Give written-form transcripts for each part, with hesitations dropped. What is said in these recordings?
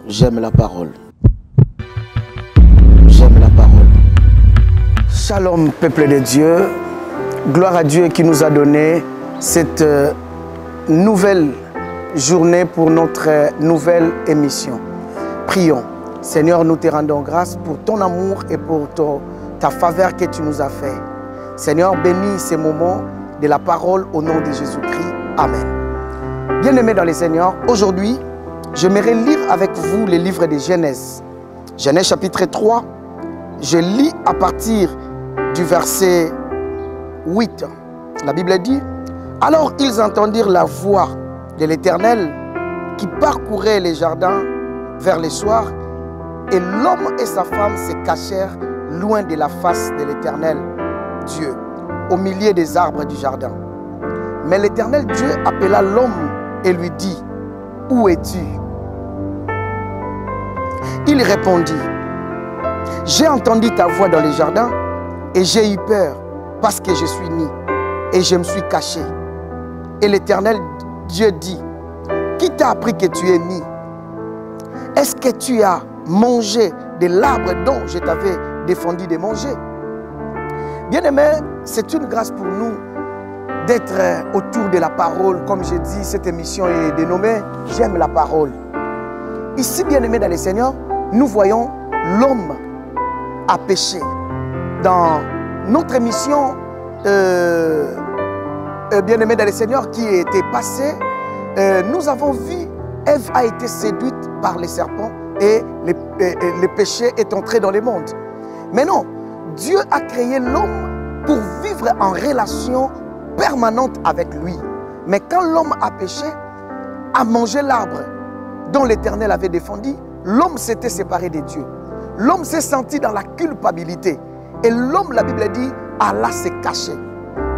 J'aime la parole. J'aime la parole. Shalom, peuple de Dieu. Gloire à Dieu qui nous a donné cette nouvelle journée pour notre nouvelle émission. Prions. Seigneur, nous te rendons grâce pour ton amour et pour ta faveur que tu nous as fait. Seigneur, bénis ces moments de la parole au nom de Jésus-Christ. Amen. Bien-aimés dans le Seigneur, aujourd'hui, j'aimerais lire avec vous le livre de Genèse. Genèse chapitre 3, je lis à partir du verset 8. La Bible dit: alors ils entendirent la voix de l'Éternel qui parcourait les jardins vers le soir, et l'homme et sa femme se cachèrent loin de la face de l'Éternel Dieu, au milieu des arbres du jardin. Mais l'Éternel Dieu appela l'homme et lui dit: où es-tu? Il répondit: j'ai entendu ta voix dans les jardins et j'ai eu peur parce que je suis nu et je me suis caché. Et l'Éternel Dieu dit: qui t'a appris que tu es nu? Est-ce que tu as mangé de l'arbre dont je t'avais défendu de manger? Bien-aimé, c'est une grâce pour nous d'être autour de la parole. Comme je dis, cette émission est dénommée « J'aime la parole ». Ici, bien-aimé dans le Seigneur, nous voyons l'homme a péché. Dans notre émission, bien-aimé dans le Seigneur, qui était passée, nous avons vu Ève a été séduite par les serpents et le péché est entré dans le monde. Mais non, Dieu a créé l'homme pour vivre en relation permanente avec lui. Mais quand l'homme a péché, a mangé l'arbre dont l'Éternel avait défendu, l'homme s'était séparé de Dieu. L'homme s'est senti dans la culpabilité. Et l'homme, la Bible dit, alla se cacher.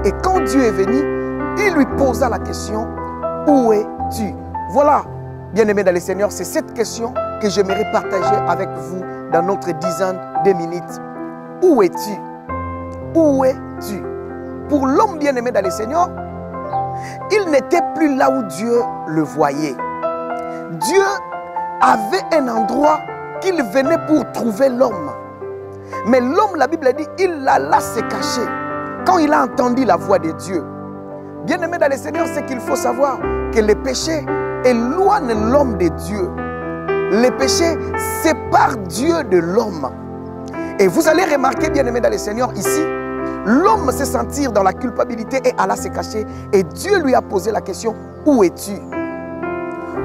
Et quand Dieu est venu, il lui posa la question: où es-tu? Voilà, bien-aimé dans le Seigneur, c'est cette question que j'aimerais partager avec vous dans notre dizaine de minutes. Où es-tu? Où es-tu? Pour l'homme bien-aimé dans le Seigneur, il n'était plus là où Dieu le voyait. Dieu avait un endroit qu'il venait pour trouver l'homme. Mais l'homme, la Bible dit, il alla se cacher quand il a entendu la voix de Dieu. Bien-aimé dans le Seigneur, c'est qu'il faut savoir que le péché éloigne l'homme de Dieu. Le péché sépare Dieu de l'homme. Et vous allez remarquer, bien-aimé dans le Seigneur, ici, l'homme se sentir dans la culpabilité et alla se cacher. Et Dieu lui a posé la question: où es-tu?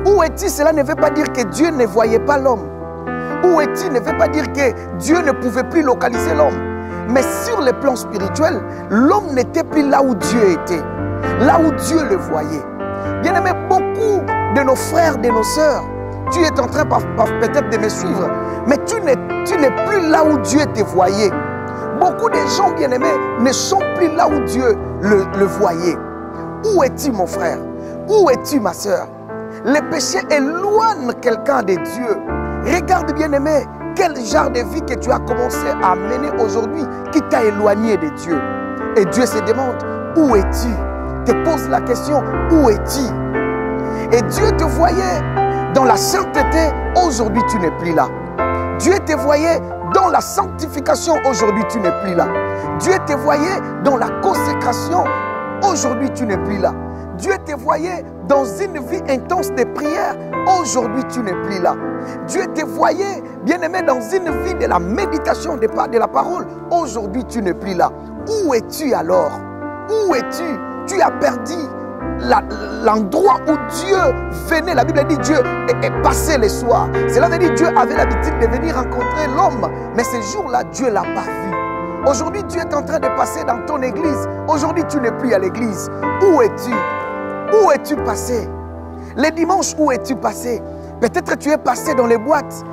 Où es-tu? Cela ne veut pas dire que Dieu ne voyait pas l'homme. Où es-tu ne veut pas dire que Dieu ne pouvait plus localiser l'homme. Mais sur le plan spirituel, l'homme n'était plus là où Dieu était. Là où Dieu le voyait. Bien aimé, beaucoup de nos frères, de nos sœurs, tu es en train peut-être de me suivre, mais tu n'es plus là où Dieu te voyait. Beaucoup de gens, bien aimés, ne sont plus là où Dieu le voyait. Où es-tu, mon frère? Où es-tu, ma sœur? Le péché éloigne quelqu'un de Dieu. Regarde, bien aimé, quel genre de vie que tu as commencé à mener aujourd'hui qui t'a éloigné de Dieu. Et Dieu se demande: où es-tu? Te pose la question: où es-tu? Et Dieu te voyait dans la sainteté, aujourd'hui tu n'es plus là. Dieu te voyait dans la sanctification, aujourd'hui tu n'es plus là. Dieu te voyait dans la consécration, aujourd'hui tu n'es plus là. Dieu te voyait dans une vie intense de prière, aujourd'hui tu n'es plus là. Dieu te voyait, bien-aimé, dans une vie de la méditation de la parole, aujourd'hui tu n'es plus là. Où es-tu alors? Où es-tu? Tu as perdu l'endroit où Dieu venait. La Bible dit Dieu est passé le soir. Cela veut dire Dieu avait l'habitude de venir rencontrer l'homme. Mais ce jour-là, Dieu ne l'a pas vu. Aujourd'hui, tu es en train de passer dans ton église. Aujourd'hui, tu n'es plus à l'église. Où es-tu? Où es-tu passé? Les dimanches, où es-tu passé? Peut-être tu es passé dans les boîtes.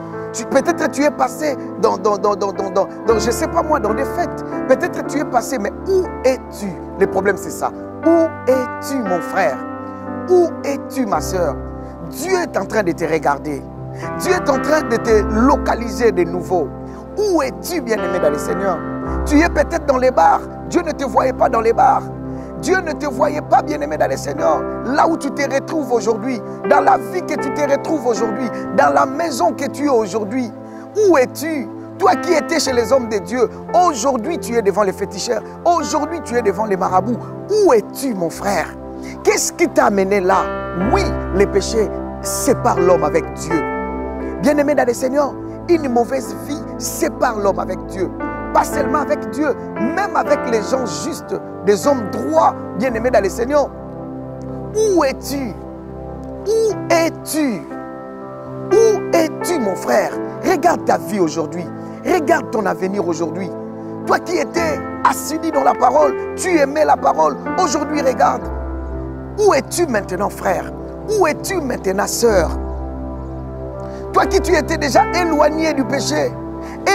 Peut-être tu es passé dans je ne sais pas moi, dans des fêtes. Peut-être tu es passé, mais où es-tu? Le problème, c'est ça. Où es-tu, mon frère? Où es-tu, ma soeur? Dieu est en train de te regarder. Dieu est en train de te localiser de nouveau. Où es-tu, bien-aimé dans le Seigneur? Tu es peut-être dans les bars. Dieu ne te voyait pas dans les bars. Dieu ne te voyait pas, bien-aimé dans le Seigneur, là où tu te retrouves aujourd'hui, dans la vie que tu te retrouves aujourd'hui, dans la maison que tu es aujourd'hui. Où es-tu? Toi qui étais chez les hommes de Dieu, aujourd'hui tu es devant les féticheurs, aujourd'hui tu es devant les marabouts. Où es-tu, mon frère? Qu'est-ce qui t'a amené là? Oui, les péchés séparent l'homme avec Dieu. Bien-aimé dans le Seigneur, une mauvaise vie sépare l'homme avec Dieu. Pas seulement avec Dieu, même avec les gens justes, des hommes droits, bien-aimés dans le Seigneur. Où es-tu? Où es-tu? Où es-tu, mon frère? Regarde ta vie aujourd'hui. Regarde ton avenir aujourd'hui. Toi qui étais assidu dans la parole, tu aimais la parole. Aujourd'hui, regarde. Où es-tu maintenant, frère? Où es-tu maintenant, sœur? Toi qui tu étais déjà éloigné du péché,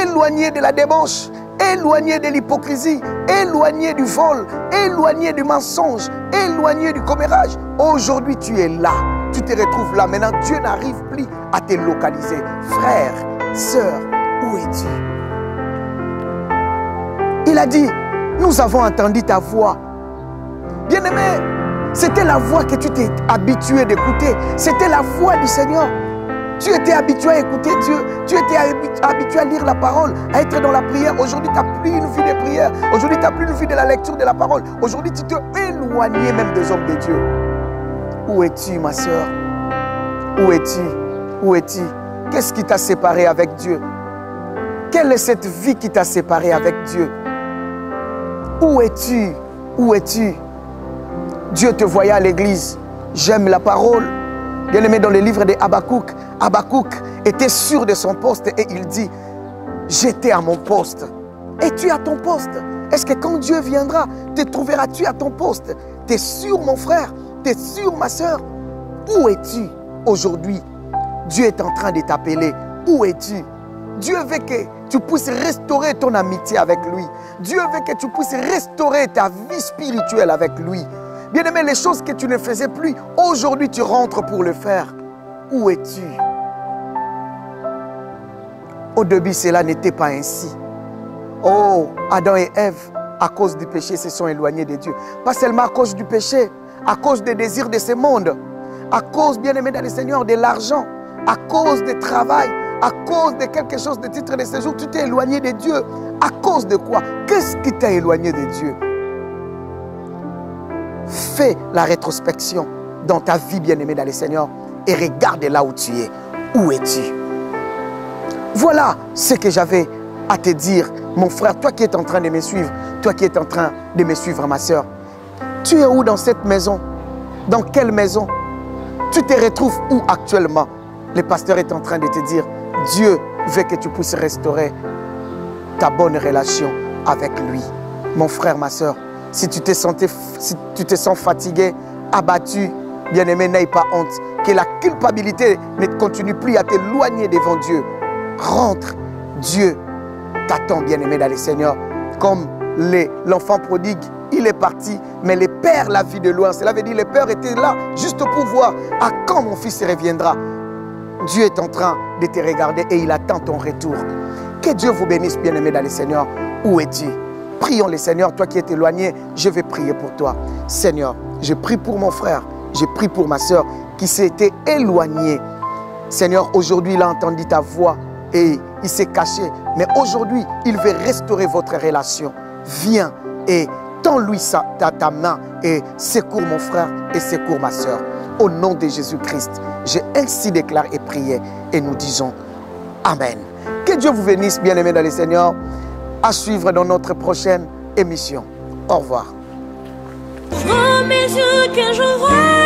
éloigné de la débauche, éloigné de l'hypocrisie, éloigné du vol, éloigné du mensonge, éloigné du commérage. Aujourd'hui, tu es là. Tu te retrouves là. Maintenant, Dieu n'arrive plus à te localiser. Frère, sœur, où es-tu? Il a dit, nous avons entendu ta voix. Bien-aimé, c'était la voix que tu t'es habitué d'écouter. C'était la voix du Seigneur. Tu étais habitué à écouter Dieu. Tu étais habitué à lire la parole, à être dans la prière. Aujourd'hui, tu n'as plus une vie de prière. Aujourd'hui, tu n'as plus une vie de la lecture de la parole. Aujourd'hui, tu t'es éloigné même des hommes de Dieu. Où es-tu, ma soeur? Où es-tu? Où es-tu? Qu'est-ce qui t'a séparé avec Dieu? Quelle est cette vie qui t'a séparé avec Dieu? Où es-tu? Où es-tu? Dieu te voyait à l'église. J'aime la parole. Bien aimé, dans le livre de Habakkuk, Habakkuk était sûr de son poste et il dit, j'étais à mon poste. Es-tu à ton poste? Est-ce que quand Dieu viendra, te trouveras-tu à ton poste? Tu es sûr, mon frère? Tu es sûr, ma soeur? Où es-tu aujourd'hui? Dieu est en train de t'appeler. Où es-tu? Dieu veut que tu puisses restaurer ton amitié avec lui. Dieu veut que tu puisses restaurer ta vie spirituelle avec lui. Bien-aimé, les choses que tu ne faisais plus, aujourd'hui tu rentres pour le faire. Où es-tu? Au début, cela n'était pas ainsi. Oh, Adam et Ève, à cause du péché, se sont éloignés de Dieu. Pas seulement à cause du péché, à cause des désirs de ce monde, à cause, bien-aimé dans le Seigneur, de l'argent, à cause du travail, à cause de quelque chose de titre de séjour, tu t'es éloigné de Dieu. À cause de quoi? Qu'est-ce qui t'a éloigné de Dieu? Fais la rétrospection dans ta vie, bien-aimée dans le Seigneur, et regarde là où tu es. Où es-tu? Voilà ce que j'avais à te dire, mon frère, toi qui es en train de me suivre, toi qui es en train de me suivre, ma soeur. Tu es où dans cette maison? Dans quelle maison? Tu te retrouves où actuellement? Le pasteur est en train de te dire, Dieu veut que tu puisses restaurer ta bonne relation avec lui. Mon frère, ma soeur, si tu te sens fatigué, abattu, bien-aimé, n'aie pas honte. Que la culpabilité ne continue plus à t'éloigner devant Dieu. Rentre, Dieu t'attend, bien-aimé, dans le Seigneur. Comme l'enfant prodigue, il est parti, mais le père l'a vu de loin. Cela veut dire que le père était là juste pour voir à quand mon fils reviendra. Dieu est en train de te regarder et il attend ton retour. Que Dieu vous bénisse, bien-aimé, dans le Seigneur. Où es-tu? Prions le Seigneur, toi qui es éloigné, je vais prier pour toi. Seigneur, je prie pour mon frère, je prie pour ma soeur qui s'était éloignée. Seigneur, aujourd'hui, il a entendu ta voix et il s'est caché. Mais aujourd'hui, il veut restaurer votre relation. Viens et tends-lui ta main et secours mon frère et secours ma soeur. Au nom de Jésus-Christ, j'ai ainsi déclaré et prié et nous disons Amen. Que Dieu vous bénisse, bien-aimés dans le Seigneur. À suivre dans notre prochaine émission. Au revoir. Ouvre mes yeux que je vois.